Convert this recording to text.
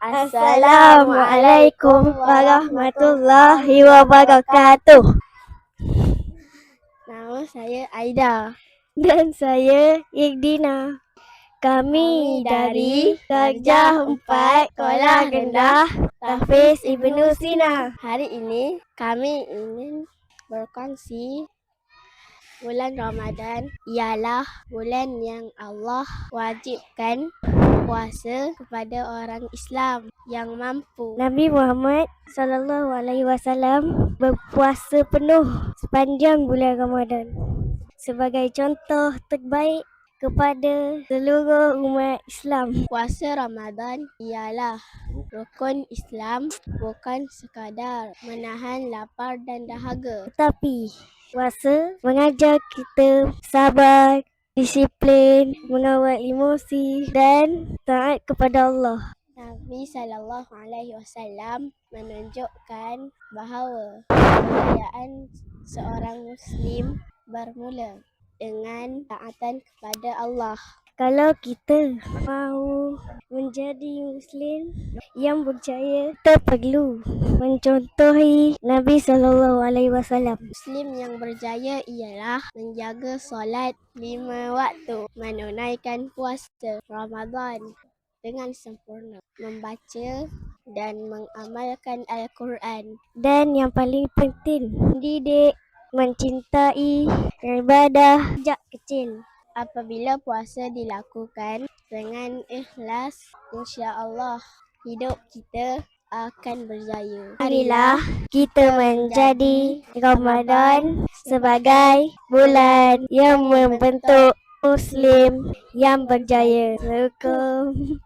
Assalamualaikum warahmatullahi wabarakatuh. Nama saya Aida. Dan saya Igdina. Kami dari Darjah 4 Sekolah Rendah Tahfiz Ibnu Sina. Hari ini kami ingin berkongsi bulan Ramadan ialah bulan yang Allah wajibkan puasa kepada orang Islam yang mampu. Nabi Muhammad SAW berpuasa penuh sepanjang bulan Ramadan sebagai contoh terbaik kepada seluruh umat Islam. Puasa Ramadan ialah rukun Islam, bukan sekadar menahan lapar dan dahaga. Tetapi puasa mengajar kita sabar, disiplin, mengawal emosi dan taat kepada Allah. Nabi SAW menunjukkan bahawa kemuliaan seorang Muslim bermula dengan taatan kepada Allah. Kalau kita mahu menjadi Muslim yang berjaya, kita perlu mencontohi Nabi SAW. Muslim yang berjaya ialah menjaga solat 5 waktu, menunaikan puasa Ramadan dengan sempurna, membaca dan mengamalkan Al-Quran. Dan yang paling penting, mendidik, mencintai ibadah sejak kecil. Apabila puasa dilakukan dengan ikhlas, insya-Allah hidup kita akan berjaya. Marilah kita menjadi Ramadan sebagai bulan yang membentuk Muslim yang berjaya. Assalamualaikum.